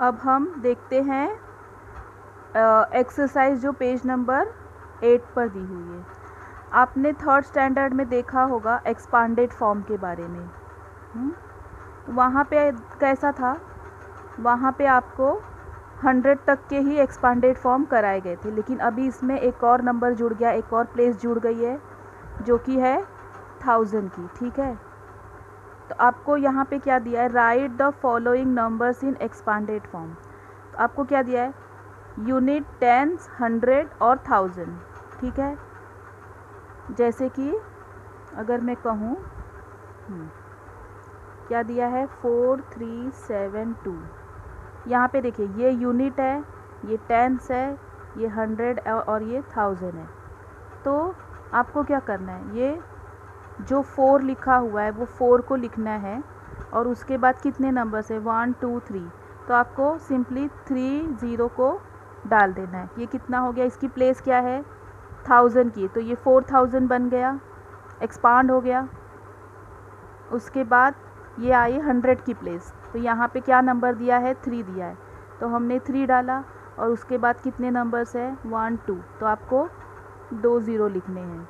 अब हम देखते हैं एक्सरसाइज जो पेज नंबर 8 पर दी हुई है। आपने थर्ड स्टैंडर्ड में देखा होगा एक्सपांडेड फॉर्म के बारे में। वहाँ पे कैसा था, वहाँ पे आपको 100 तक के ही एक्सपांडेड फॉर्म कराए गए थे, लेकिन अभी इसमें एक और नंबर जुड़ गया, एक और प्लेस जुड़ गई है जो कि है 1000 की। ठीक है, तो आपको यहाँ पे क्या दिया है, write the following numbers in expanded form. तो आपको क्या दिया है, यूनिट, टेंस, 100 और 1000। ठीक है, जैसे कि अगर मैं कहूँ क्या दिया है 4372। यहाँ पे देखिए ये यूनिट है, ये टेंस है, ये 100 और ये 1000 है। तो आपको क्या करना है, ये जो 4 लिखा हुआ है वो 4 को लिखना है और उसके बाद कितने नंबर्स है 1 2 3, तो आपको सिंपली 3 0 को डाल देना है। ये कितना हो गया, इसकी प्लेस क्या है 1000 की, तो ये 4000 बन गया, एक्सपांड हो गया। उसके बाद ये आई 100 की प्लेस, तो यहाँ पे क्या नंबर दिया है 3 दिया है, तो हमने 3 डाला और उसके बाद कितने नंबर्स है 1 2, तो आपको 2 0 लिखने हैं।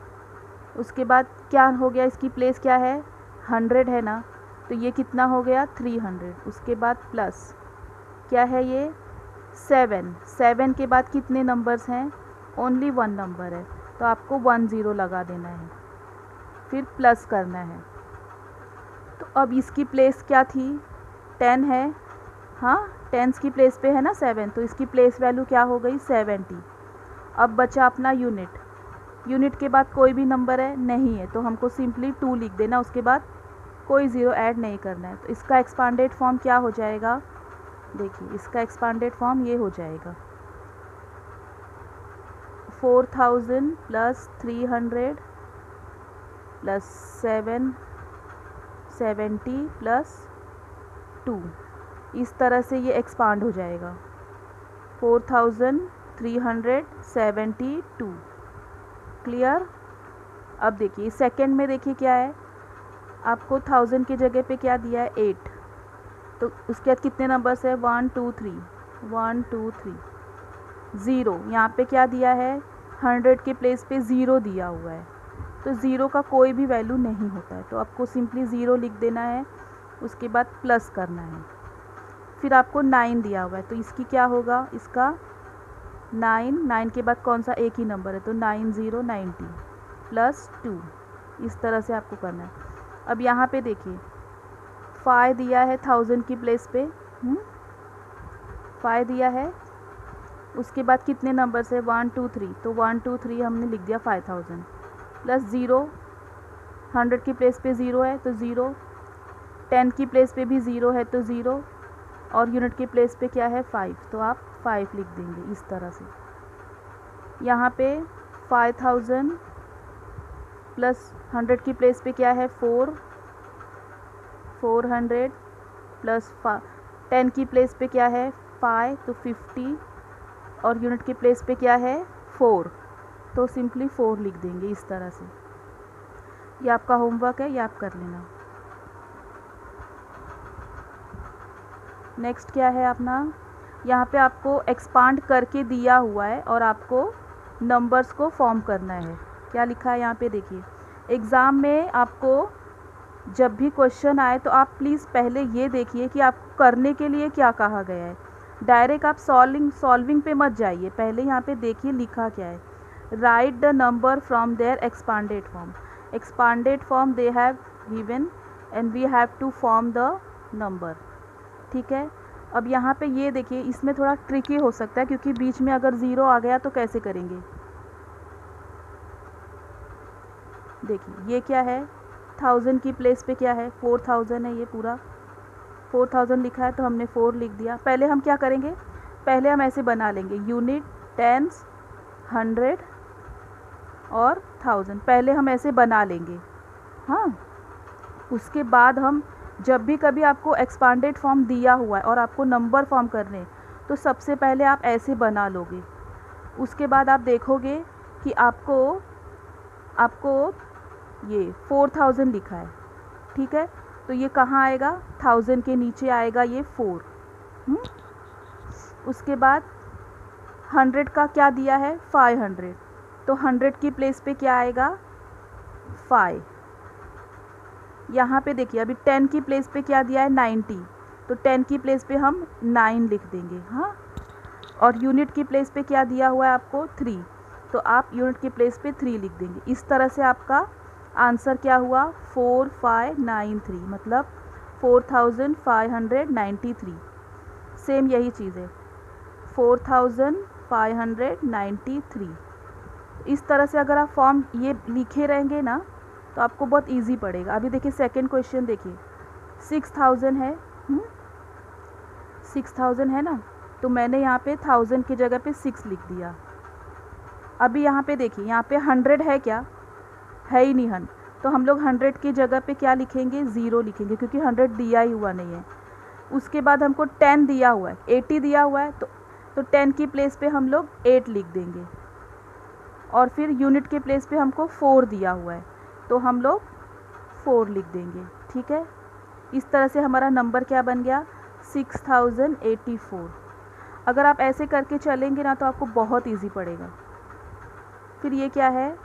उसके बाद क्या हो गया, इसकी प्लेस क्या है 100 है ना, तो ये कितना हो गया 300। उसके बाद प्लस क्या है ये 7 के बाद कितने नंबर्स हैं, ओनली 1 नंबर है, तो आपको 1 0 लगा देना है, फिर प्लस करना है। तो अब इसकी प्लेस क्या थी 10 है, हाँ टेंस की प्लेस पे है ना 7, तो इसकी प्लेस वैल्यू क्या हो गई 70। अब बचा अपना यूनिट, यूनिट के बाद कोई भी नंबर है नहीं है, तो हमको सिंपली 2 लिख देना, उसके बाद कोई ज़ीरो ऐड नहीं करना है। तो इसका एक्सपांडेड फॉर्म क्या हो जाएगा, देखिए इसका एक्सपांडेड फॉर्म ये हो जाएगा 4000 प्लस 300 प्लस 770 प्लस 2, इस तरह से ये एक्सपांड हो जाएगा 4372। क्लियर। अब देखिए सेकंड में देखिए क्या है, आपको 1000 की जगह पे क्या दिया है 8, तो उसके बाद कितने नंबर्स है 1 2 3 1 2 3 0, यहाँ पे क्या दिया है 100 के प्लेस पे 0 दिया हुआ है, तो 0 का कोई भी वैल्यू नहीं होता है, तो आपको सिंपली 0 लिख देना है, उसके बाद प्लस करना है। फिर आपको 9 दिया हुआ है, तो इसकी क्या होगा, इसका 9 के बाद कौन सा एक ही नंबर है, तो 9 0 90 प्लस 2, इस तरह से आपको करना है। अब यहाँ पे देखिए 5 दिया है 1000 की प्लेस पे, 5 दिया है, उसके बाद कितने नंबर्स है 1 2 3, तो 1 2 3 हमने लिख दिया 5000 प्लस 0, 100 की प्लेस पे 0 है तो 0, 10 की प्लेस पे भी 0 है तो 0, और यूनिट की प्लेस पे क्या है 5, तो आप 5 लिख देंगे इस तरह से। यहाँ पे 5000 प्लस 100 की प्लेस पे क्या है 4, 400 प्लस 10 की प्लेस पे क्या है 5, तो 50, और यूनिट की प्लेस पे क्या है 4, तो सिंपली 4 लिख देंगे इस तरह से। ये आपका होमवर्क है, ये आप कर लेना। नेक्स्ट क्या है अपना, यहाँ पे आपको एक्सपांड करके दिया हुआ है और आपको नंबर्स को फॉर्म करना है। क्या लिखा है यहाँ पे देखिए, एग्ज़ाम में आपको जब भी क्वेश्चन आए तो आप प्लीज़ पहले ये देखिए कि आपको करने के लिए क्या कहा गया है, डायरेक्ट आप सॉल्विंग पे मत जाइए, पहले यहाँ पे देखिए लिखा क्या है, write the number from their expanded form. Expanded form they have given and we have to form the number. ठीक है, अब यहाँ पे ये देखिए इसमें थोड़ा ट्रिकी हो सकता है, क्योंकि बीच में अगर 0 आ गया तो कैसे करेंगे। देखिए ये क्या है 1000 की प्लेस पे क्या है 4000 है, ये पूरा 4000 लिखा है तो हमने 4 लिख दिया। पहले हम क्या करेंगे, पहले हम ऐसे बना लेंगे यूनिट, टेंस, 100 और 1000, पहले हम ऐसे बना लेंगे। हाँ, उसके बाद हम जब भी कभी आपको एक्सपांडेड फॉर्म दिया हुआ है और आपको नंबर फॉर्म करने, तो सबसे पहले आप ऐसे बना लोगे। उसके बाद आप देखोगे कि आपको ये 4000 लिखा है, ठीक है, तो ये कहाँ आएगा 1000 के नीचे आएगा ये 4, उसके बाद 100 का क्या दिया है 500, तो 100 की प्लेस पे क्या आएगा 5। यहाँ पे देखिए अभी 10 की प्लेस पे क्या दिया है 90, तो 10 की प्लेस पे हम 9 लिख देंगे। हाँ, और यूनिट की प्लेस पे क्या दिया हुआ है आपको 3, तो आप यूनिट की प्लेस पे 3 लिख देंगे। इस तरह से आपका आंसर क्या हुआ 4593, मतलब 4593। सेम यही चीज़ है 4593। इस तरह से अगर आप फॉर्म ये लिखे रहेंगे ना तो आपको बहुत इजी पड़ेगा। अभी देखिए सेकंड क्वेश्चन देखिए 6000 है, 6000 है ना, तो मैंने यहाँ पे 1000 की जगह पे 6 लिख दिया। अभी यहाँ पे देखिए यहाँ पे 100 है क्या, है ही नहीं 100, तो हम लोग 100 की जगह पे क्या लिखेंगे 0 लिखेंगे, क्योंकि 100 दिया ही हुआ नहीं है। उसके बाद हमको 10 दिया हुआ है, 80 दिया हुआ है, तो 10 की प्लेस पे हम लोग 8 लिख देंगे। और फिर यूनिट के प्लेस पे हमको 4 दिया हुआ है, तो हम लोग 4 लिख देंगे। ठीक है, इस तरह से हमारा नंबर क्या बन गया 6084। अगर आप ऐसे करके चलेंगे ना तो आपको बहुत इजी पड़ेगा। फिर ये क्या है,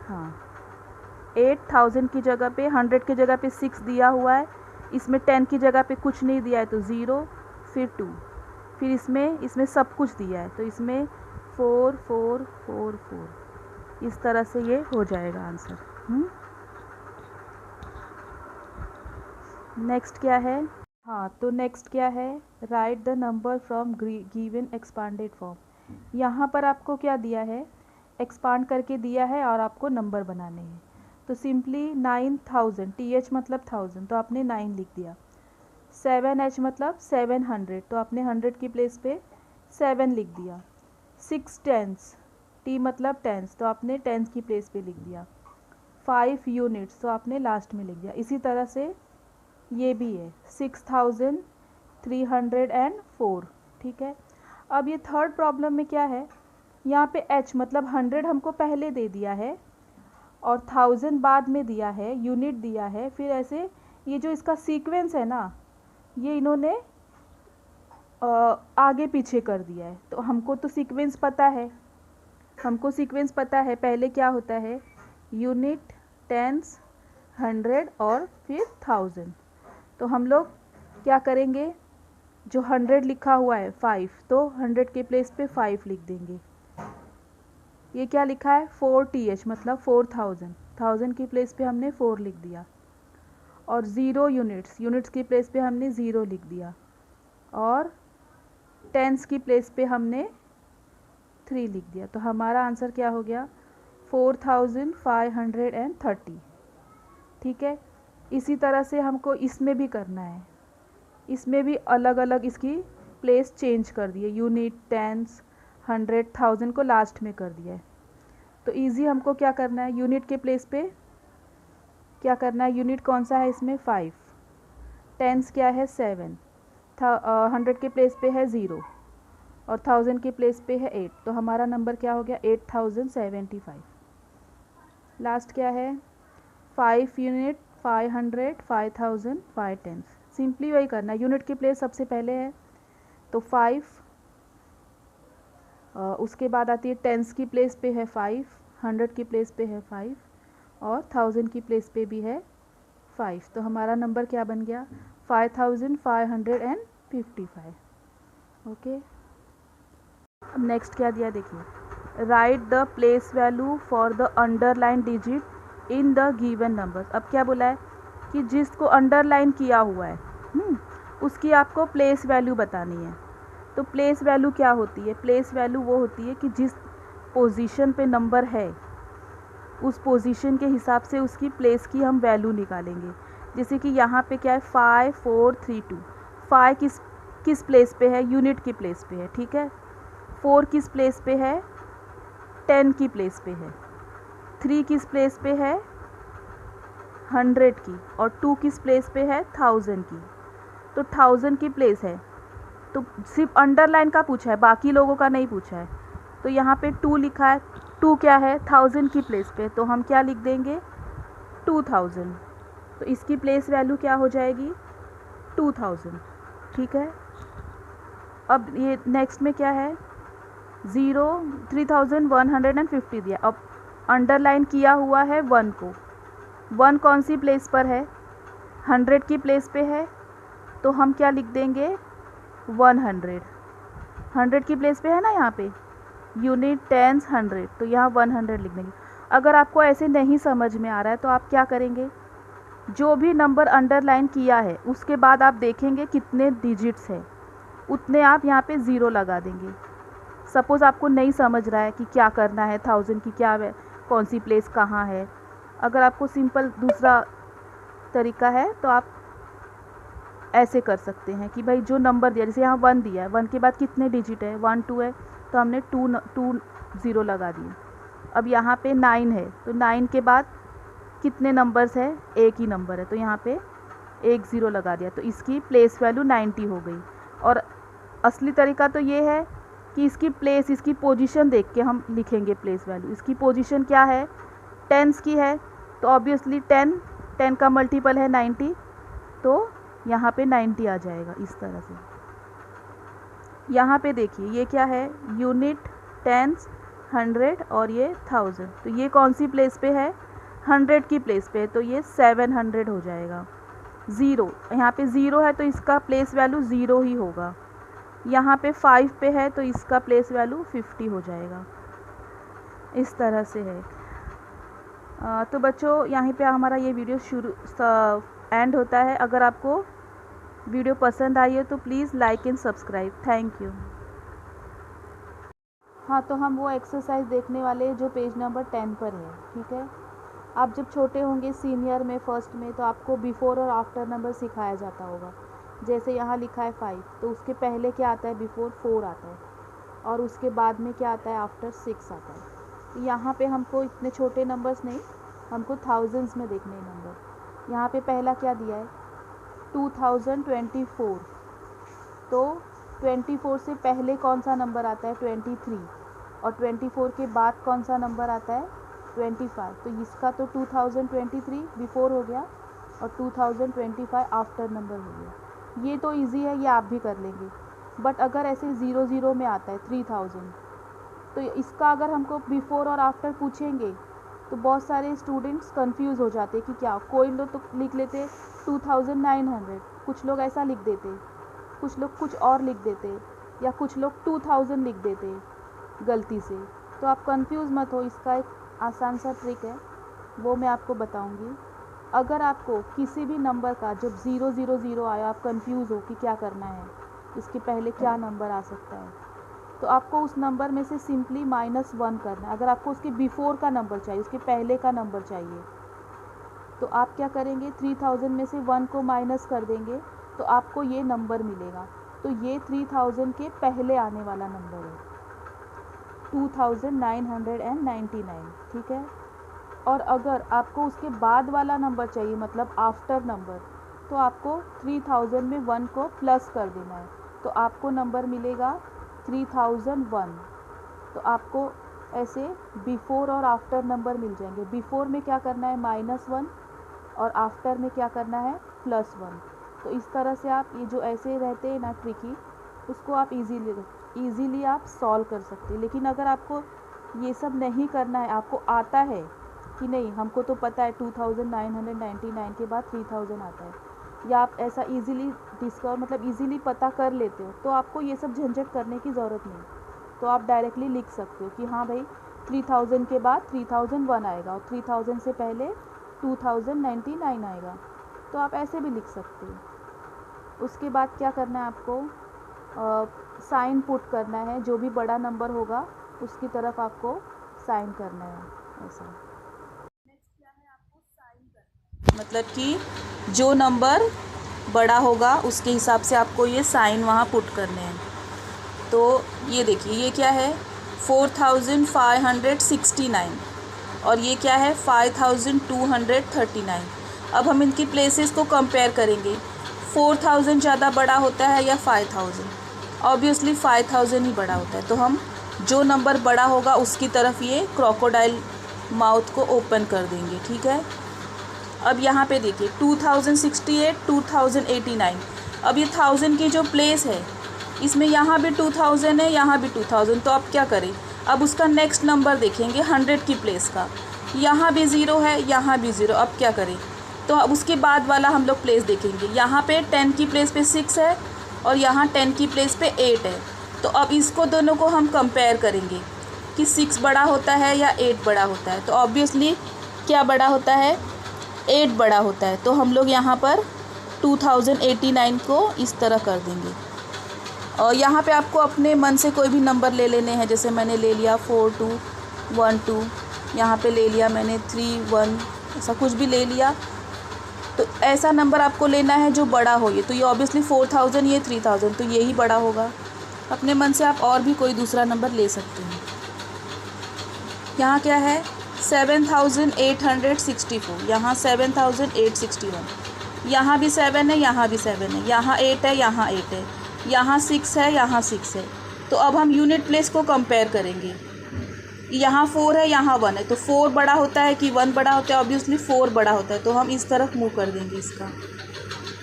हाँ 8000 की जगह पे 100 की जगह पे 6 दिया हुआ है, इसमें 10 की जगह पे कुछ नहीं दिया है तो 0, फिर 2, फिर इसमें सब कुछ दिया है, तो इसमें 4 4 4 4। इस तरह से ये हो जाएगा आंसर। नेक्स्ट क्या है, हाँ तो नेक्स्ट क्या है, write the number from given expanded form. यहाँ पर आपको क्या दिया है, एक्सपांड करके दिया है और आपको नंबर बनाने हैं। तो सिंपली 9000, TH मतलब 1000, तो आपने 9 लिख दिया। 7H मतलब 700, तो आपने 100 की प्लेस पे 7 लिख दिया। 6 tens, T मतलब टेंस, तो आपने टेंस की प्लेस पे लिख दिया। 5 यूनिट्स, तो आपने लास्ट में लिख दिया। इसी तरह से ये भी है 6304। ठीक है, अब ये थर्ड प्रॉब्लम में क्या है, यहाँ पे H मतलब 100 हमको पहले दे दिया है और 1000 बाद में दिया है, यूनिट दिया है, फिर ऐसे ये जो इसका सीक्वेंस है ना ये इन्होंने आगे पीछे कर दिया है। तो हमको तो सीक्वेंस पता है, पहले क्या होता है यूनिट, टेंस, 100 और फिर 1000। तो हम लोग क्या करेंगे, जो 100 लिखा हुआ है 5, तो 100 के प्लेस पे 5 लिख देंगे। ये क्या लिखा है 4TH मतलब 4000, 1000 की प्लेस पे हमने 4 लिख दिया। और 0 यूनिट्स की प्लेस पे हमने 0 लिख दिया। और टेंस की प्लेस पे हमने 3 लिख दिया। तो हमारा आंसर क्या हो गया 4530। ठीक है, इसी तरह से हमको इसमें भी करना है, इसमें भी अलग अलग इसकी प्लेस चेंज कर दिए, यूनिट, टेंस, 100, 1000 को लास्ट में कर दिया है। तो इजी हमको क्या करना है, यूनिट के प्लेस पे क्या करना है, यूनिट कौन सा है इसमें 5, टेंस क्या है 7, 100 के प्लेस पे है 0 और 1000 के प्लेस पे है 8। तो हमारा नंबर क्या हो गया 8075। लास्ट क्या है 5 यूनिट, 500, 5000, 5 टेंस। सिंपली वही करना है, यूनिट की प्लेस सबसे पहले है तो 5, उसके बाद आती है टेंस की प्लेस पे है 5, 100 की प्लेस पे है 5 और 1000 की प्लेस पे भी है 5। तो हमारा नंबर क्या बन गया 5555। ओके, अब नेक्स्ट क्या दिया देखिए, right the place value for the underline digit in the given numbers. अब क्या बोला है कि जिसको अंडरलाइन किया हुआ है उसकी आपको प्लेस वैल्यू बतानी है। तो प्लेस वैल्यू क्या होती है, प्लेस वैल्यू वो होती है कि जिस पोजीशन पे नंबर है उस पोजीशन के हिसाब से उसकी प्लेस की हम वैल्यू निकालेंगे। जैसे कि यहाँ पे क्या है 5432, 5 किस प्लेस पे है, यूनिट की प्लेस पे है। ठीक है, 4 किस प्लेस पे है, 10 की प्लेस पे है, 3 किस प्लेस पे है 100 की, और 2 किस प्लेस पे है 1000 की। तो 1000 की प्लेस है तो सिर्फ अंडरलाइन का पूछा है, बाकी लोगों का नहीं पूछा है। तो यहाँ पे 2 लिखा है, 2 क्या है 1000 की प्लेस पे, तो हम क्या लिख देंगे 2000। तो इसकी प्लेस वैल्यू क्या हो जाएगी 2000। ठीक है, अब ये नेक्स्ट में क्या है, 3150 दिया। अब अंडरलाइन किया हुआ है 1 को। 1 कौन सी प्लेस पर है, 100 की प्लेस पे है, तो हम क्या लिख देंगे 100। 100 की प्लेस पे है ना यहाँ पे, यूनिट, टेंस, 100, तो यहाँ 100 लिख देंगे। अगर आपको ऐसे नहीं समझ में आ रहा है तो आप क्या करेंगे, जो भी नंबर अंडरलाइन किया है उसके बाद आप देखेंगे कितने डिजिट्स है, उतने आप यहाँ पे ज़ीरो लगा देंगे। सपोज़ आपको नहीं समझ रहा है कि क्या करना है, 1000 की क्या है, कौन सी प्लेस कहाँ है। अगर आपको सिंपल दूसरा तरीका है तो आप ऐसे कर सकते हैं कि भाई जो नंबर दिया, जैसे यहाँ 1 दिया है, 1 के बाद कितने डिजिट है, 1 2 है, तो हमने 2 ज़ीरो लगा दिए। अब यहाँ पे 9 है, तो 9 के बाद कितने नंबर्स है, एक ही नंबर है, तो यहाँ पे 1 ज़ीरो लगा दिया, तो इसकी प्लेस वैल्यू 90 हो गई। और असली तरीका तो ये है कि इसकी प्लेस, इसकी पोजीशन देख के हम लिखेंगे प्लेस वैल्यू। इसकी पोजीशन क्या है, टेंस की है, तो ऑब्वियसली 10 का मल्टीपल है 90, तो यहाँ पे 90 आ जाएगा इस तरह से। यहाँ पे देखिए ये क्या है, यूनिट, टेंस, 100 और ये 1000, तो ये कौन सी प्लेस पे है, 100 की प्लेस पे है, तो ये 700 हो जाएगा। 0, यहाँ पे 0 है तो इसका प्लेस वैल्यू 0 ही होगा। यहाँ पे 5 पे है तो इसका प्लेस वैल्यू 50 हो जाएगा। इस तरह से है। तो बच्चों यहीं पे हमारा ये वीडियो एंड होता है। अगर आपको वीडियो पसंद आई है तो please like and subscribe. Thank you. हाँ, तो हम वो एक्सरसाइज देखने वाले जो पेज नंबर 10 पर है, ठीक है। आप जब छोटे होंगे सीनियर में, फर्स्ट में, तो आपको बिफ़ोर और आफ्टर नंबर सिखाया जाता होगा। जैसे यहाँ लिखा है 5, तो उसके पहले क्या आता है, बिफ़ोर 4 आता है, और उसके बाद में क्या आता है, आफ्टर 6 आता है। तो यहाँ पे हमको इतने छोटे नंबर्स नहीं, हमको थाउजेंड्स में देखने हैं नंबर। यहाँ पे पहला क्या दिया है, 2024, तो 24 से पहले कौन सा नंबर आता है, 23, और 24 के बाद कौन सा नंबर आता है, 25। तो इसका तो 2023 बिफ़ोर हो गया और 2025 आफ्टर नंबर हो गया। ये तो इजी है, ये आप भी कर लेंगे। बट अगर ऐसे 00 में आता है 3000, तो इसका अगर हमको बिफ़ोर और आफ्टर पूछेंगे तो बहुत सारे स्टूडेंट्स कंफ्यूज हो जाते हैं कि क्या। कोई लोग तो लिख लेते 2900, कुछ लोग ऐसा लिख देते, कुछ लोग कुछ और लिख देते, या कुछ लोग 2000 लिख देते गलती से। तो आप कंफ्यूज मत हो, इसका एक आसान सा ट्रिक है, वो मैं आपको बताऊंगी। अगर आपको किसी भी नंबर का जब 000 आया, आप कंफ्यूज हो कि क्या करना है, इसके पहले क्या नंबर आ सकता है, तो आपको उस नंबर में से सिंपली -1 करना है। अगर आपको उसके बिफ़ोर का नंबर चाहिए, उसके पहले का नंबर चाहिए, तो आप क्या करेंगे, 3000 में से 1 को माइनस कर देंगे, तो आपको ये नंबर मिलेगा। तो ये 3000 के पहले आने वाला नंबर है, 2999, ठीक है। और अगर आपको उसके बाद वाला नंबर चाहिए, मतलब आफ्टर नंबर, तो आपको 3000 में 1 को प्लस कर देना है, तो आपको नंबर मिलेगा 3001। तो आपको ऐसे बिफ़ोर और आफ्टर नंबर मिल जाएंगे। बिफ़ोर में क्या करना है, -1, और आफ्टर में क्या करना है, +1। तो इस तरह से आप ये जो ऐसे रहते हैं ना ट्रिकी, उसको आप इजीली आप सॉल्व कर सकते हैं। लेकिन अगर आपको ये सब नहीं करना है, आपको आता है कि नहीं, हमको तो पता है 2999 के बाद 3000 आता है, या आप ऐसा इजीली मतलब इजीली पता कर लेते हो, तो आपको ये सब झंझट करने की ज़रूरत नहीं। तो आप डायरेक्टली लिख सकते हो कि हाँ भाई 3000 के बाद 3001 आएगा, और 3000 से पहले 2099 आएगा, तो आप ऐसे भी लिख सकते हो। उसके बाद क्या करना है, आपको साइन पुट करना है, जो भी बड़ा नंबर होगा उसकी तरफ आपको साइन करना है, ऐसा। नेक्स्ट क्या है, आपको साइन करना है, मतलब कि जो नंबर बड़ा होगा उसके हिसाब से आपको ये साइन वहाँ पुट करने हैं। तो ये देखिए, ये क्या है, 4569, और ये क्या है, 5239। अब हम इनकी प्लेसेस को कंपेयर करेंगे, 4000 ज़्यादा बड़ा होता है या 5000? ऑब्वियसली 5000 ही बड़ा होता है। तो हम जो नंबर बड़ा होगा उसकी तरफ ये क्रोकोडाइल माउथ को ओपन कर देंगे, ठीक है। अब यहाँ पे देखिए 2068, 2089। अब ये 1000 की जो प्लेस है इसमें यहाँ भी 2000 है, यहाँ भी 2000, तो अब क्या करें, अब उसका नेक्स्ट नंबर देखेंगे 100 की प्लेस का। यहाँ भी ज़ीरो है, यहाँ भी ज़ीरो, अब क्या करें, तो अब उसके बाद वाला हम लोग प्लेस देखेंगे। यहाँ पे 10 की प्लेस पे 6 है और यहाँ 10 की प्लेस पे 8 है। तो अब इसको दोनों को हम कंपेयर करेंगे कि 6 बड़ा होता है या 8 बड़ा होता है। तो ऑब्वियसली क्या बड़ा होता है, 8 बड़ा होता है। तो हम लोग यहाँ पर 2089 को इस तरह कर देंगे। और यहाँ पे आपको अपने मन से कोई भी नंबर ले लेने हैं, जैसे मैंने ले लिया 4212, यहाँ पे ले लिया मैंने 31, ऐसा कुछ भी ले लिया। तो ऐसा नंबर आपको लेना है जो बड़ा हो। ये तो ये ऑब्वियसली 4000, ये 3000, तो यही बड़ा होगा। अपने मन से आप और भी कोई दूसरा नंबर ले सकते हैं। यहाँ क्या है 7864, यहाँ 7861, यहाँ भी 7 है, यहाँ भी 7 है, यहाँ 8 है, यहाँ 8 है, यहाँ 6 है, यहाँ 6 है। तो अब हम यूनिट प्लेस को कंपेयर करेंगे। यहाँ 4 है, यहाँ 1 है, तो 4 बड़ा होता है कि 1 बड़ा होता है, ऑब्वियसली 4 बड़ा होता है। तो हम इस तरफ मूव कर देंगे इसका।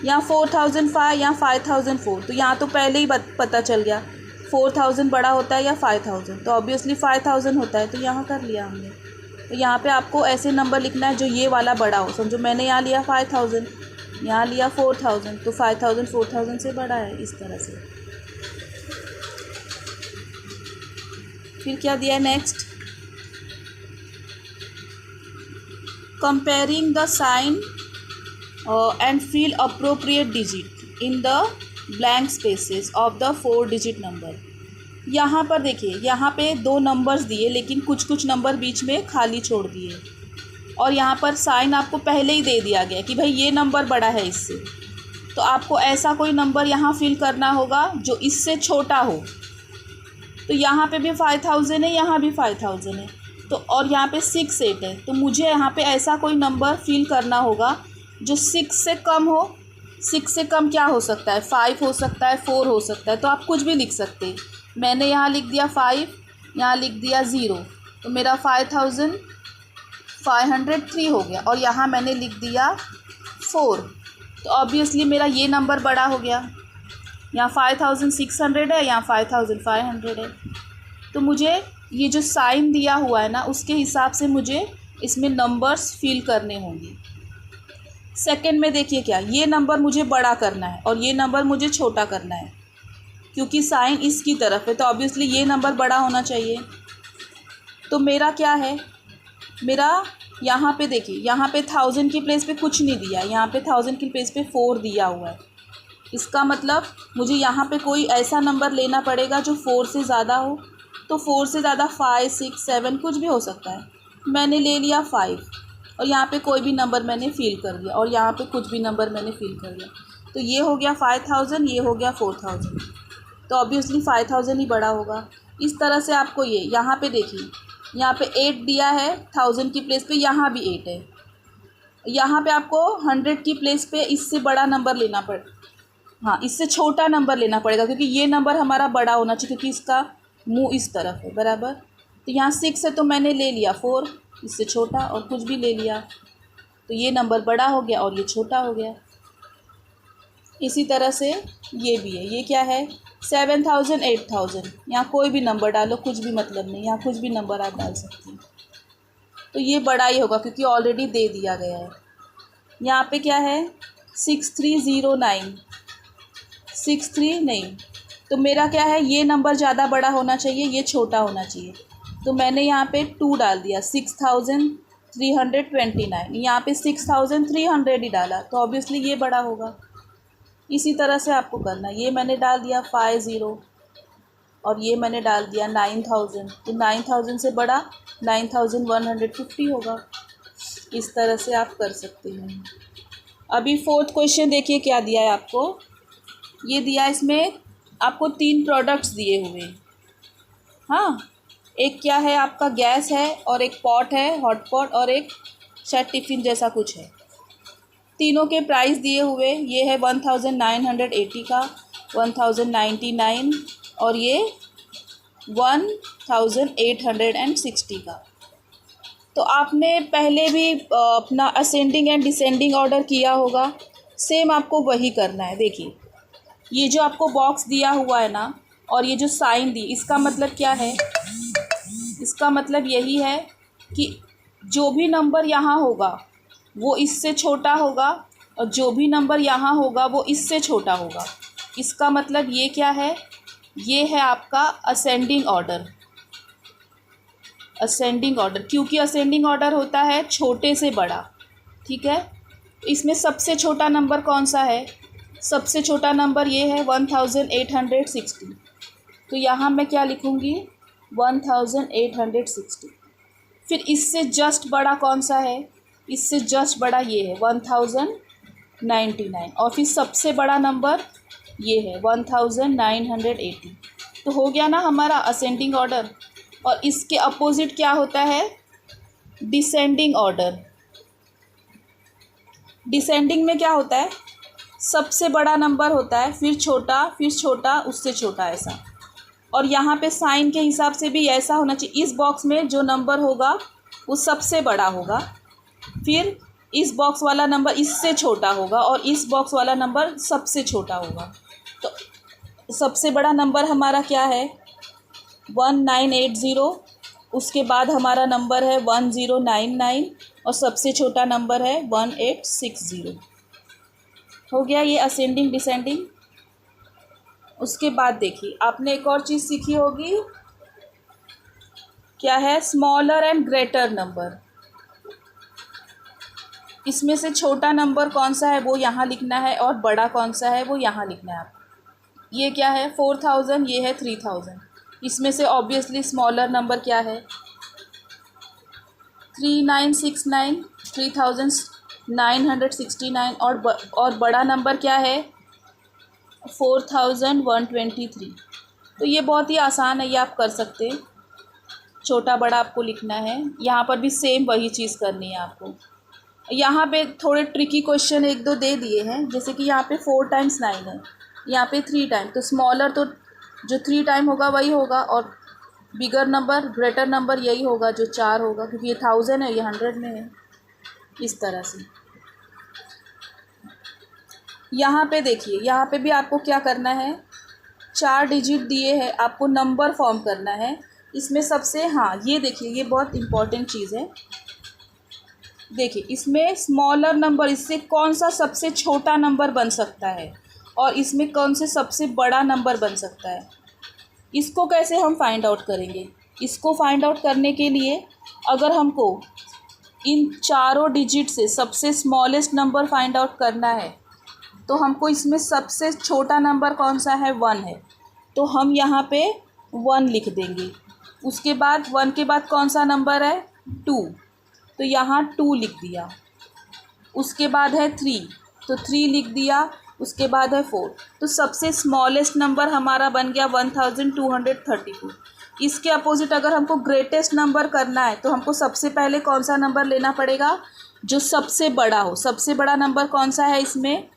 यहाँ 4005, यहाँ 5004, तो यहाँ तो पहले ही पता चल गया 4000 बड़ा होता है या 5000, तो ऑब्वियसली 5000 होता है, तो यहाँ कर लिया हमने। तो यहाँ पे आपको ऐसे नंबर लिखना है जो ये वाला बड़ा हो। समझो मैंने यहाँ लिया 5000, यहाँ लिया 4000, तो 5000 4000 से बड़ा है, इस तरह से। फिर क्या दिया है next, comparing the sign and fill appropriate digit in the blank spaces of the 4 digit number. यहाँ पर देखिए, यहाँ पे 2 नंबर्स दिए लेकिन कुछ कुछ नंबर बीच में खाली छोड़ दिए, और यहाँ पर साइन आपको पहले ही दे दिया गया कि भाई ये नंबर बड़ा है इससे। तो आपको ऐसा कोई नंबर यहाँ फिल करना होगा जो इससे छोटा हो। तो यहाँ पे भी 5000 है, यहाँ भी 5000 है, तो और यहाँ पे 6 8 है, तो मुझे यहाँ पे ऐसा कोई नंबर फिल करना होगा जो 6 से कम हो। 6 से कम क्या हो सकता है, 5 हो सकता है, 4 हो सकता है, तो आप कुछ भी लिख सकते हैं। मैंने यहाँ लिख दिया 5, यहाँ लिख दिया 0, तो मेरा 5503 हो गया। और यहाँ मैंने लिख दिया 4, तो ऑब्वियसली मेरा ये नंबर बड़ा हो गया। यहाँ 5600 है, यहाँ 5500 है। तो मुझे ये जो साइन दिया हुआ है ना, उसके हिसाब से मुझे इसमें नंबर्स फिल करने होंगे। सेकंड में देखिए क्या, ये नंबर मुझे बड़ा करना है और ये नंबर मुझे छोटा करना है, क्योंकि साइन इसकी तरफ है, तो ऑब्वियसली ये नंबर बड़ा होना चाहिए। तो मेरा क्या है, मेरा यहाँ पे देखिए, यहाँ पे 1000 की प्लेस पे कुछ नहीं दिया, यहाँ पे 1000 की प्लेस पे 4 दिया हुआ है। इसका मतलब मुझे यहाँ पे कोई ऐसा नंबर लेना पड़ेगा जो 4 से ज़्यादा हो। तो 4 से ज़्यादा 5 6 7 कुछ भी हो सकता है। मैंने ले लिया 5, और यहाँ पे कोई भी नंबर मैंने फिल कर दिया, और यहाँ पे कुछ भी नंबर मैंने फिल कर दिया। तो ये हो गया 5000, ये हो गया 4000, तो ऑब्वियसली 5000 ही बड़ा होगा। इस तरह से आपको ये यहाँ पे देखिए, यहाँ पे 8 दिया है 1000 की प्लेस पे, यहाँ भी 8 है। यहाँ पे आपको 100 की प्लेस पे इससे बड़ा नंबर लेना हाँ, इससे छोटा नंबर लेना पड़ेगा, क्योंकि ये नंबर हमारा बड़ा होना चाहिए, क्योंकि इसका मुंह इस तरफ है, बराबर। तो यहाँ 6 है, तो मैंने ले लिया 4, इससे छोटा, और कुछ भी ले लिया, तो ये नंबर बड़ा हो गया और ये छोटा हो गया। इसी तरह से ये भी है, ये क्या है 7000 8000, यहाँ कोई भी नंबर डालो, कुछ भी मतलब नहीं, यहाँ कुछ भी नंबर आप डाल सकते हैं। तो ये बड़ा ही होगा क्योंकि ऑलरेडी दे दिया गया है। यहाँ पे क्या है 6309, 63 नहीं, तो मेरा क्या है, ये नंबर ज़्यादा बड़ा होना चाहिए, ये छोटा होना चाहिए। तो मैंने यहाँ पे 2 डाल दिया, 6329, यहाँ पे 6300 ही डाला, तो ऑब्वियसली ये बड़ा होगा। इसी तरह से आपको करना, ये मैंने डाल दिया 50, और ये मैंने डाल दिया 9000, तो 9000 से बड़ा 9150 होगा। इस तरह से आप कर सकते हैं। अभी 4th क्वेश्चन देखिए क्या दिया है आपको। ये दिया, इसमें आपको 3 प्रोडक्ट्स दिए हुए हैं। हाँ, एक क्या है आपका गैस है, और एक पॉट है हॉट पॉट, और एक शायद टिफ़िन जैसा कुछ है। तीनों के प्राइस दिए हुए, ये है 1980 का, 1099, और ये 1860 का। तो आपने पहले भी अपना असेंडिंग एंड डिसेंडिंग ऑर्डर किया होगा, सेम आपको वही करना है। देखिए ये जो आपको बॉक्स दिया हुआ है ना, और ये जो साइन दी, इसका मतलब क्या है? इसका मतलब यही है कि जो भी नंबर यहाँ होगा वो इससे छोटा होगा, और जो भी नंबर यहाँ होगा वो इससे छोटा होगा। इसका मतलब ये क्या है? ये है आपका असेंडिंग ऑर्डर। असेंडिंग ऑर्डर, क्योंकि असेंडिंग ऑर्डर होता है छोटे से बड़ा, ठीक है। इसमें सबसे छोटा नंबर कौन सा है? सबसे छोटा नंबर ये है 1860। तो यहाँ मैं क्या लिखूँगी? 1860। फिर इससे जस्ट बड़ा कौन सा है? इससे जस्ट बड़ा ये है 1099, और फिर सबसे बड़ा नंबर ये है 1980। तो हो गया ना हमारा असेंडिंग ऑर्डर। और इसके अपोजिट क्या होता है? Descending order. डिसेंडिंग में क्या होता है? सबसे बड़ा नंबर होता है, फिर छोटा, उससे छोटा, ऐसा। और यहाँ पे साइन के हिसाब से भी ऐसा होना चाहिए। इस बॉक्स में जो नंबर होगा वो सबसे बड़ा होगा, फिर इस बॉक्स वाला नंबर इससे छोटा होगा, और इस बॉक्स वाला नंबर सबसे छोटा होगा। तो सबसे बड़ा नंबर हमारा क्या है? 1980। उसके बाद हमारा नंबर है 1099, और सबसे छोटा नंबर है 1860। हो गया ये असेंडिंग डिसेंडिंग। उसके बाद देखिए, आपने एक और चीज़ सीखी होगी, क्या है? Smaller and greater number. इसमें से छोटा नंबर कौन सा है वो यहाँ लिखना है, और बड़ा कौन सा है वो यहाँ लिखना है आपको। ये क्या है? 4000, ये है 3000। इसमें से ऑब्वियसली स्मॉलर नंबर क्या है? 3969, 3969। और बड़ा नंबर क्या है? 4123। तो ये बहुत ही आसान है, ये आप कर सकते हैं। छोटा बड़ा आपको लिखना है। यहाँ पर भी सेम वही चीज़ करनी है आपको। यहाँ पे थोड़े ट्रिकी क्वेश्चन एक दो दे दिए हैं, जैसे कि यहाँ पे 4 टाइम्स 9 है, यहाँ पे 3 टाइम। तो स्मॉलर तो जो 3 टाइम होगा वही होगा, और बिगर नंबर, ग्रेटर नंबर यही होगा जो 4 होगा, क्योंकि ये 1000 है, ये 100 में है। इस तरह से यहाँ पे देखिए, यहाँ पे भी आपको क्या करना है? 4 डिजिट दिए हैं, आपको नंबर फॉर्म करना है। इसमें सबसे, हाँ ये देखिए, ये बहुत इम्पॉर्टेंट चीज़ है। देखिए, इसमें स्मॉलर नंबर, इससे कौन सा सबसे छोटा नंबर बन सकता है, और इसमें कौन से सबसे बड़ा नंबर बन सकता है, इसको कैसे हम फाइंड आउट करेंगे? इसको फाइंड आउट करने के लिए अगर हमको इन चारों डिजिट से सबसे स्मॉलेस्ट नंबर फाइंड आउट करना है, तो हमको इसमें सबसे छोटा नंबर कौन सा है? 1 है। तो हम यहाँ पे 1 लिख देंगे। उसके बाद 1 के बाद कौन सा नंबर है? 2, तो यहाँ 2 लिख दिया। उसके बाद है 3, तो 3 लिख दिया। उसके बाद है 4, तो सबसे स्मॉलेस्ट नंबर हमारा बन गया 1232। इसके अपोजिट अगर हमको ग्रेटेस्ट नंबर करना है, तो हमको सबसे पहले कौन सा नंबर लेना पड़ेगा? जो सबसे बड़ा हो। सबसे बड़ा नंबर कौन सा है इसमें?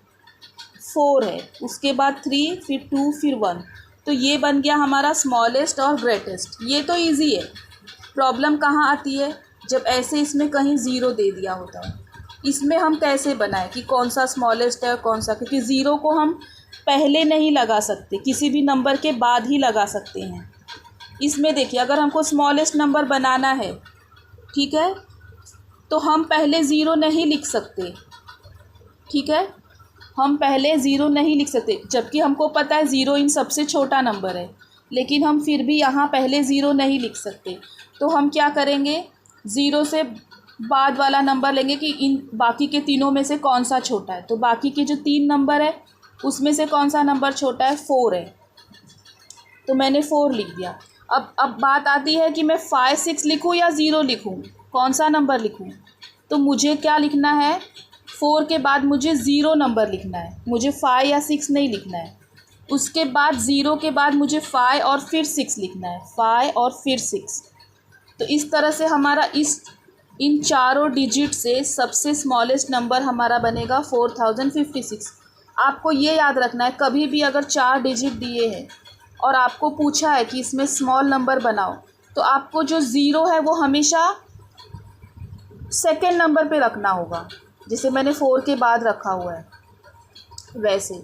4 है। उसके बाद 3, फिर 2, फिर 1। तो ये बन गया हमारा स्मॉलेस्ट और ग्रेटेस्ट। ये तो इजी है। प्रॉब्लम कहाँ आती है? जब ऐसे इसमें कहीं ज़ीरो दे दिया होता है। इसमें हम कैसे बनाएं कि कौन सा स्मॉलेस्ट है और कौन सा, क्योंकि ज़ीरो को हम पहले नहीं लगा सकते, किसी भी नंबर के बाद ही लगा सकते हैं। इसमें देखिए, अगर हमको स्मॉलेस्ट नंबर बनाना है, ठीक है, तो हम पहले ज़ीरो नहीं लिख सकते, ठीक है, हम पहले ज़ीरो नहीं लिख सकते, जबकि हमको पता है ज़ीरो इन सबसे छोटा नंबर है, लेकिन हम फिर भी यहाँ पहले ज़ीरो नहीं लिख सकते। तो हम क्या करेंगे? ज़ीरो से बाद वाला नंबर लेंगे कि इन बाकी के तीनों में से कौन सा छोटा है। तो बाकी के जो 3 नंबर है उसमें से कौन सा नंबर छोटा है? 4 है, तो मैंने 4 लिख दिया। अब बात आती है कि मैं 5, 6 लिखूँ या ज़ीरो लिखूँ, कौन सा नंबर लिखूँ? तो मुझे क्या लिखना है? 4 के बाद मुझे ज़ीरो नंबर लिखना है, मुझे 5 या 6 नहीं लिखना है। उसके बाद ज़ीरो के बाद मुझे 5 और फिर 6 लिखना है, 5 और फिर 6। तो इस तरह से हमारा इन चारों डिजिट से सबसे स्मॉलेस्ट नंबर हमारा बनेगा 4056। आपको ये याद रखना है, कभी भी अगर 4 डिजिट दिए हैं और आपको पूछा है कि इसमें स्मॉल नंबर बनाओ, तो आपको जो ज़ीरो है वो हमेशा सेकेंड नंबर पे रखना होगा, जैसे मैंने 4 के बाद रखा हुआ है वैसे।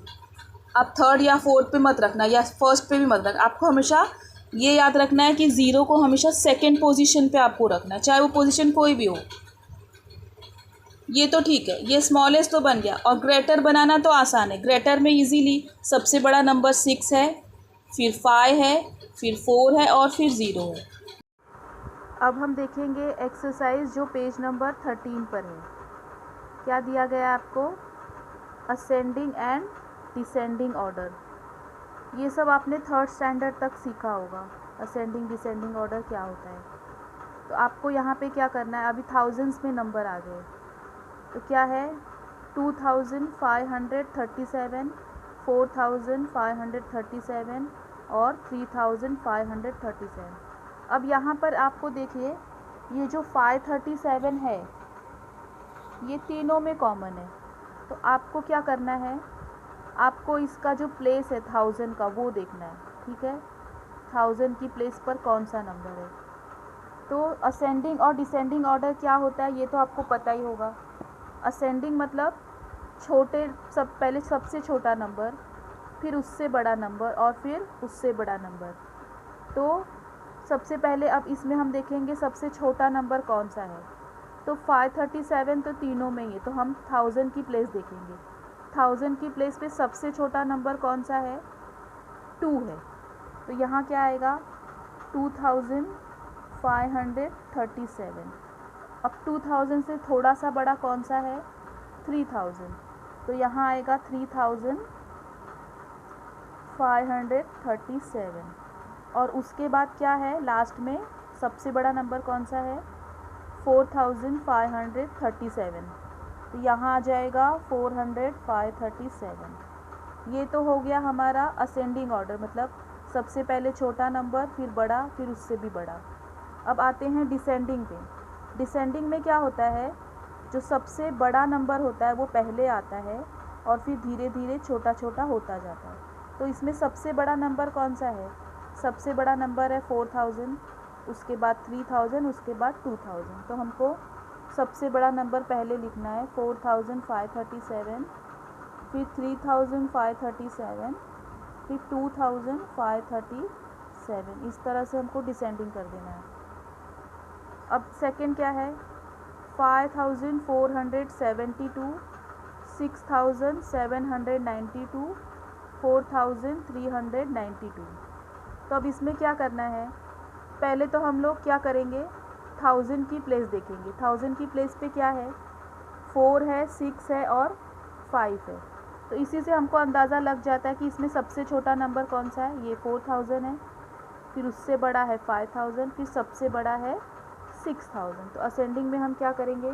आप थर्ड या फोर्थ पे मत रखना या फर्स्ट पे भी मत रखना, आपको हमेशा ये याद रखना है कि ज़ीरो को हमेशा सेकंड पोजीशन पे आपको रखना है, चाहे वो पोजीशन कोई भी हो। ये तो ठीक है, ये स्मॉलेस्ट तो बन गया। और ग्रेटर बनाना तो आसान है। ग्रेटर में इजीली सबसे बड़ा नंबर 6 है, फिर 5 है, फिर 4 है और फिर 0 है। अब हम देखेंगे एक्सरसाइज जो पेज नंबर 13 पर है। क्या दिया गया है आपको? Ascending and descending order. ये सब आपने थर्ड स्टैंडर्ड तक सीखा होगा, असेंडिंग डिसेंडिंग ऑर्डर क्या होता है। तो आपको यहाँ पे क्या करना है, अभी थाउजेंड्स में नंबर आ गए तो क्या है 2537, 4537 और 3537। अब यहाँ पर आपको देखिए ये जो 537 है ये तीनों में कॉमन है। तो आपको क्या करना है, आपको इसका जो प्लेस है 1000 का वो देखना है, ठीक है। 1000 की प्लेस पर कौन सा नंबर है। तो असेंडिंग और डिसेंडिंग ऑर्डर क्या होता है ये तो आपको पता ही होगा। असेंडिंग मतलब पहले सबसे छोटा नंबर, फिर उससे बड़ा नंबर और फिर उससे बड़ा नंबर। तो सबसे पहले अब इसमें हम देखेंगे सबसे छोटा नंबर कौन सा है। तो 537 तो तीनों में ही है, तो हम 1000 की प्लेस देखेंगे। 1000 की प्लेस पे सबसे छोटा नंबर कौन सा है, 2 है। तो यहाँ क्या आएगा 2537। अब 2000 से थोड़ा सा बड़ा कौन सा है, 3000। तो यहाँ आएगा 3537। और उसके बाद क्या है लास्ट में सबसे बड़ा नंबर कौन सा है, 4537। तो यहाँ आ जाएगा 4537। ये तो हो गया हमारा असेंडिंग ऑर्डर, मतलब सबसे पहले छोटा नंबर, फिर बड़ा, फिर उससे भी बड़ा। अब आते हैं डिसेंडिंग पे। डिसेंडिंग में क्या होता है, जो सबसे बड़ा नंबर होता है वो पहले आता है और फिर धीरे धीरे छोटा छोटा होता जाता है। तो इसमें सबसे बड़ा नंबर कौन सा है, सबसे बड़ा नंबर है 4000, उसके बाद 3000, उसके बाद 2000। तो हमको सबसे बड़ा नंबर पहले लिखना है 4537, फिर 3537, फिर 2537। इस तरह से हमको डिसेंडिंग कर देना है। अब सेकंड क्या है, 5472, 6792, 4392। तो अब इसमें क्या करना है, पहले तो हम लोग क्या करेंगे 1000 की प्लेस देखेंगे। 1000 की प्लेस पे क्या है, 4 है, 6 है और 5 है। तो इसी से हमको अंदाज़ा लग जाता है कि इसमें सबसे छोटा नंबर कौन सा है, ये 4000 है, फिर उससे बड़ा है 5000, फिर सबसे बड़ा है 6000। तो असेंडिंग में हम क्या करेंगे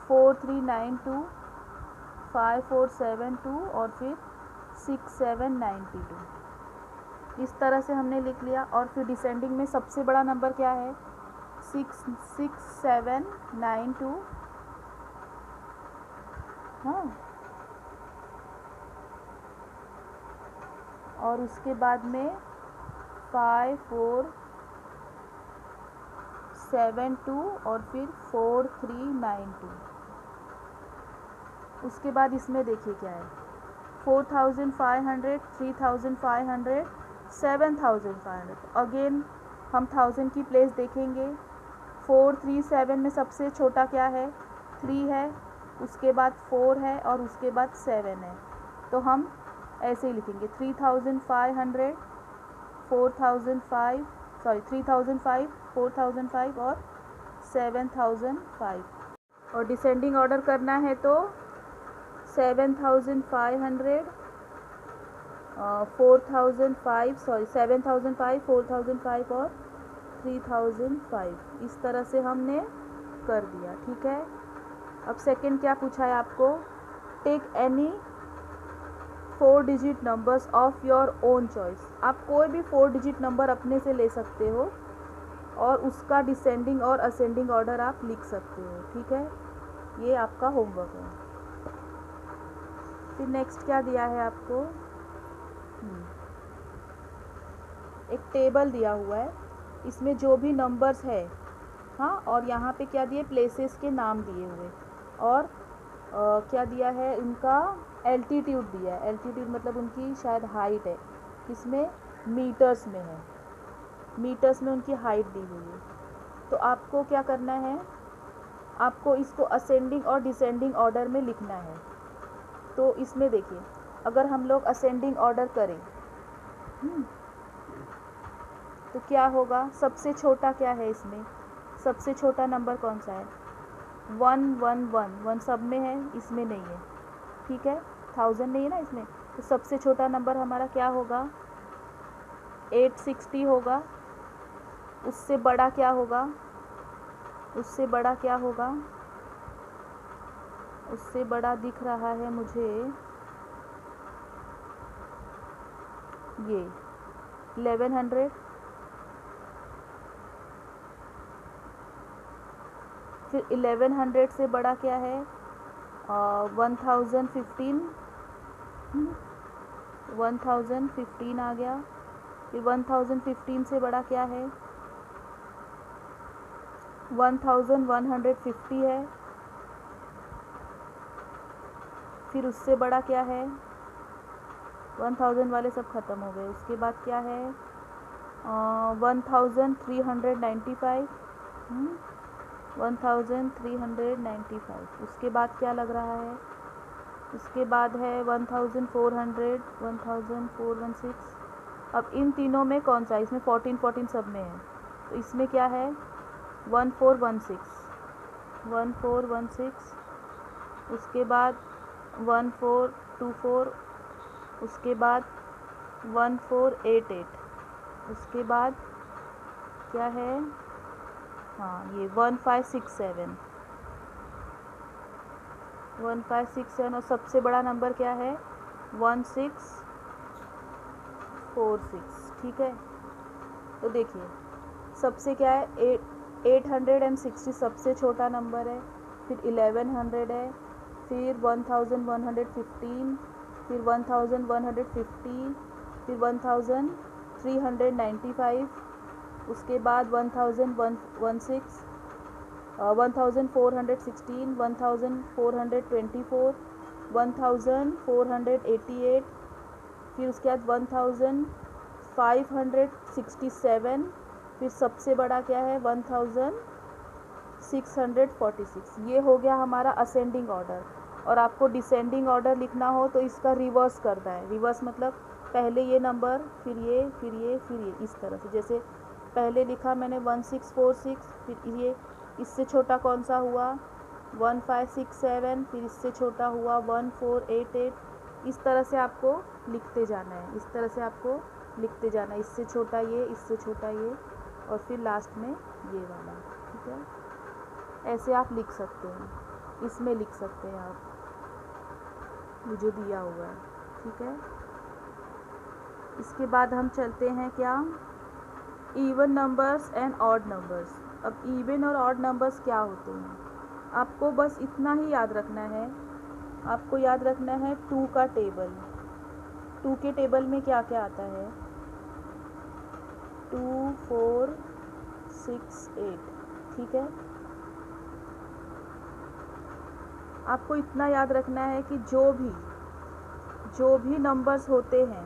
4392, 5472 और फिर 6792। इस तरह से हमने लिख लिया। और फिर डिसेंडिंग में सबसे बड़ा नंबर क्या है 6792, हाँ, और उसके बाद में 5472 और फिर 4392। उसके बाद इसमें देखिए क्या है 4500, 3500, 7500। अगेन हम 1000 की प्लेस देखेंगे। 437 में सबसे छोटा क्या है, 3 है, उसके बाद 4 है और उसके बाद 7 है। तो हम ऐसे ही लिखेंगे 3500, 4005, 4005 और 7005। और डिसेंडिंग ऑर्डर करना है तो 7500, 7005, 4005 और 3005। इस तरह से हमने कर दिया, ठीक है। अब सेकंड क्या पूछा है आपको, take any 4 digit numbers of your own choice. आप कोई भी 4 डिजिट नंबर अपने से ले सकते हो और उसका डिसेंडिंग और असेंडिंग ऑर्डर आप लिख सकते हो, ठीक है। ये आपका होमवर्क है। फिर नेक्स्ट क्या दिया है आपको, एक टेबल दिया हुआ है, इसमें जो भी नंबर्स है, हाँ, और यहाँ पे क्या दिए, प्लेसेस के नाम दिए हुए और क्या दिया है, उनका एल्टीट्यूड दिया है। एल्टीट्यूड मतलब उनकी शायद हाइट है, किसमें, मीटर्स में है, मीटर्स में उनकी हाइट दी हुई है। तो आपको क्या करना है, आपको इसको असेंडिंग और डिसेंडिंग ऑर्डर में लिखना है। तो इसमें देखिए, अगर हम लोग असेंडिंग ऑर्डर करें तो क्या होगा, सबसे छोटा क्या है इसमें, सबसे छोटा नंबर कौन सा है, 111, सब में है, इसमें नहीं है, ठीक है, 1000 नहीं है ना इसमें। तो सबसे छोटा नंबर हमारा क्या होगा, 860 होगा। उससे बड़ा क्या होगा, उससे बड़ा क्या होगा, उससे बड़ा दिख रहा है मुझे ये 1100। फिर 1100 से बड़ा क्या है, 1015, 1015 आ गया। फिर 1015 से बड़ा क्या है, 1150 है। फिर उससे बड़ा क्या है, 1000 वाले सब ख़त्म हो गए। उसके बाद क्या है, 1395, 1395। उसके बाद क्या लग रहा है, उसके बाद है 1400, 1416। अब इन तीनों में कौन सा, इसमें 14 सब में है, तो इसमें क्या है, 1416, 1416। उसके बाद 1424, उसके बाद 1488, उसके बाद क्या है, हाँ ये 1567, 1567। और सबसे बड़ा नंबर क्या है, 1646, ठीक है। तो देखिए, सबसे क्या है, 860 सबसे छोटा नंबर है। फिर 1100 है, फिर 1115, फिर 1150, फिर 1395, उसके बाद 1016, 1416, 1424, 1488, फिर उसके बाद 1567। फिर सबसे बड़ा क्या है, 1646। ये हो गया हमारा असेंडिंग ऑर्डर। और आपको डिसेंडिंग ऑर्डर लिखना हो तो इसका रिवर्स करना है। रिवर्स मतलब पहले ये नंबर, फिर ये, फिर ये, फिर ये, इस तरह से। जैसे पहले लिखा मैंने 1646, फिर ये, इससे छोटा कौन सा हुआ, 1567, फिर इससे छोटा हुआ 1488। इस तरह से आपको लिखते जाना है, इस तरह से आपको लिखते जाना है। इससे छोटा ये, इससे छोटा ये, और फिर लास्ट में ये वाला, ठीक है। ऐसे आप लिख सकते हैं, इसमें लिख सकते हैं आप, ये जो दिया हुआ है, ठीक है। इसके बाद हम चलते हैं क्या, even numbers and odd numbers. अब इवन और ऑड नंबर्स क्या होते हैं, आपको बस इतना ही याद रखना है। आपको याद रखना है 2 का टेबल। 2 के टेबल में क्या क्या आता है, 2 4 6 8, ठीक है। आपको इतना याद रखना है कि जो भी नंबर्स होते हैं,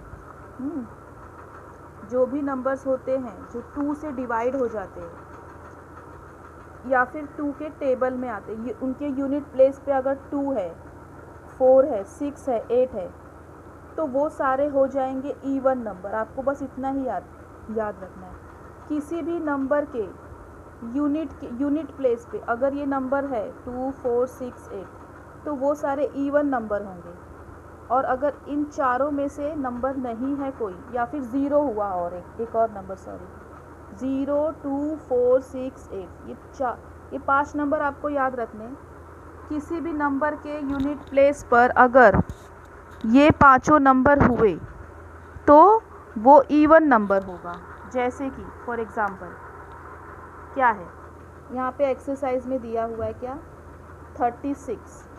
जो भी नंबर्स होते हैं जो 2 से डिवाइड हो जाते हैं या फिर 2 के टेबल में आते हैं, उनके यूनिट प्लेस पे अगर 2 है, 4 है, 6 है, 8 है, तो वो सारे हो जाएंगे इवन नंबर। आपको बस इतना ही याद रखना है। किसी भी नंबर के यूनिट प्लेस पे अगर ये नंबर है 2 4 6 8, तो वो सारे इवन नंबर होंगे। और अगर इन चारों में से नंबर नहीं है कोई, या फिर 0 हुआ, और एक और नंबर, सॉरी, 0 2 4 6 8, ये 5 नंबर आपको याद रखने। किसी भी नंबर के यूनिट प्लेस पर अगर ये पांचों नंबर हुए तो वो इवन नंबर होगा। जैसे कि फॉर एग्ज़ाम्पल क्या है, यहाँ पे एक्सरसाइज में दिया हुआ है क्या, 36।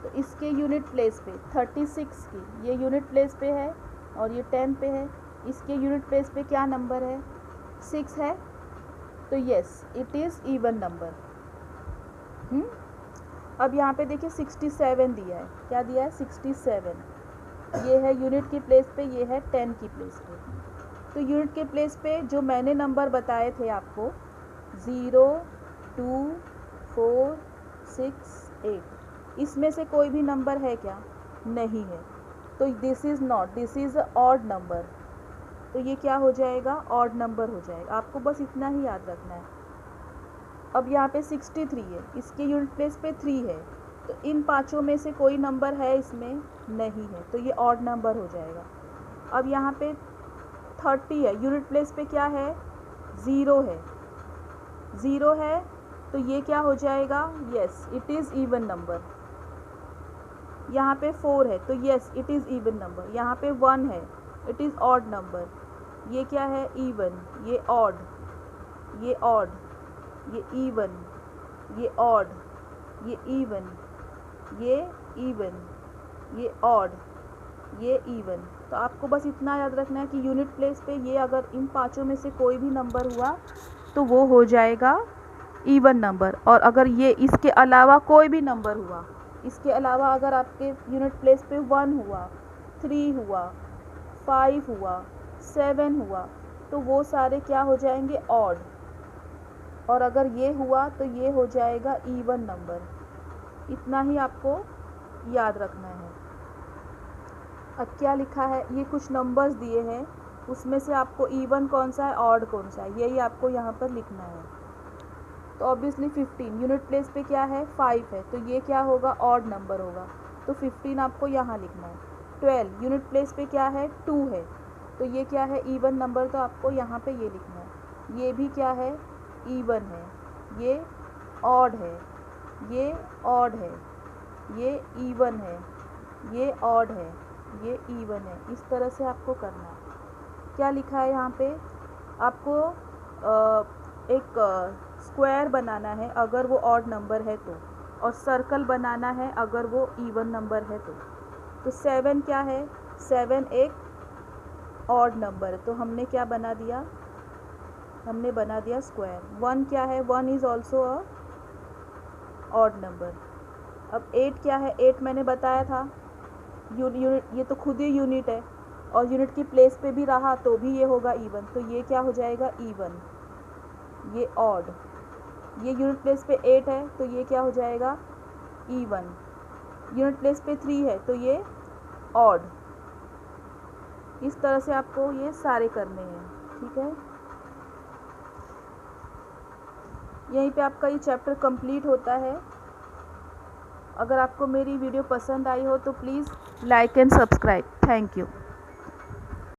तो इसके यूनिट प्लेस पे 36 की, ये यूनिट प्लेस पे है और ये 10 पे है। इसके यूनिट प्लेस पे क्या नंबर है, 6 है, तो yes it is even number. अब यहाँ पे देखिए 67 दिया है, क्या दिया है 67, ये है यूनिट की प्लेस पे, ये है 10 की प्लेस पे। तो यूनिट के प्लेस पे जो मैंने नंबर बताए थे आपको 0 2 4 6 8, इसमें से कोई भी नंबर है क्या? नहीं है। तो this is not, this is a odd number, तो ये क्या हो जाएगा? ऑड नंबर हो जाएगा। आपको बस इतना ही याद रखना है। अब यहाँ पे 63 है, इसके यूनिट प्लेस पे 3 है, तो इन पांचों में से कोई नंबर है इसमें? नहीं है, तो ये ऑड नंबर हो जाएगा। अब यहाँ पे 30 है, यूनिट प्लेस पे क्या है? 0 है, 0 है, तो ये क्या हो जाएगा? Yes it is even number. यहाँ पे 4 है, तो yes it is even number. यहाँ पे 1 है, इट इज़ ऑड नंबर। ये क्या है? इवन, ये ऑड, ये ऑड, ये इवन, ये ऑड, ये इवन, ये इवन, ये ऑड, ये इवन। तो आपको बस इतना याद रखना है कि यूनिट प्लेस पे ये अगर इन पांचों में से कोई भी नंबर हुआ तो वो हो जाएगा इवन नंबर। और अगर ये इसके अलावा कोई भी नंबर हुआ, इसके अलावा अगर आपके यूनिट प्लेस पे 1 हुआ, 3 हुआ, 5 हुआ, 7 हुआ, तो वो सारे क्या हो जाएंगे? ऑड। और अगर ये हुआ तो ये हो जाएगा इवन नंबर। इतना ही आपको याद रखना है। अब क्या लिखा है? ये कुछ नंबर्स दिए हैं, उसमें से आपको इवन कौन सा है, ऑड कौन सा है, यही आपको यहाँ पर लिखना है। तो ऑब्वियसली 15 यूनिट प्लेस पे क्या है? 5 है, तो ये क्या होगा? ऑड नंबर होगा, तो 15 आपको यहाँ लिखना है। 12 यूनिट प्लेस पे क्या है? 2 है, तो ये क्या है? इवन नंबर, तो आपको यहाँ पे ये लिखना है। ये भी क्या है? इवन है। ये ऑड है, ये ऑड है, ये इवन है, ये ऑड है, ये इवन है। इस तरह से आपको करना है। क्या लिखा है यहाँ पे? आपको एक स्क्वायर बनाना है अगर वो ऑड नंबर है तो, और सर्कल बनाना है अगर वो इवन नंबर है तो 7 क्या है? 7 एक ऑड नंबर है, तो हमने क्या बना दिया? हमने बना दिया स्क्वायर। 1 क्या है? 1 is also a odd number. अब 8 क्या है? 8 मैंने बताया था यूनिट, ये तो खुद ही यूनिट है, और यूनिट की प्लेस पे भी रहा तो भी ये होगा इवन, तो ये क्या हो जाएगा? इवन। ये ऑड, ये यूनिट प्लेस पे 8 है, तो ये क्या हो जाएगा? इवन। यूनिट प्लेस पे 3 है, तो ये ऑड। इस तरह से आपको ये सारे करने हैं, ठीक है। यहीं पे आपका ये चैप्टर कंप्लीट होता है। अगर आपको मेरी वीडियो पसंद आई हो तो please like and subscribe. Thank you.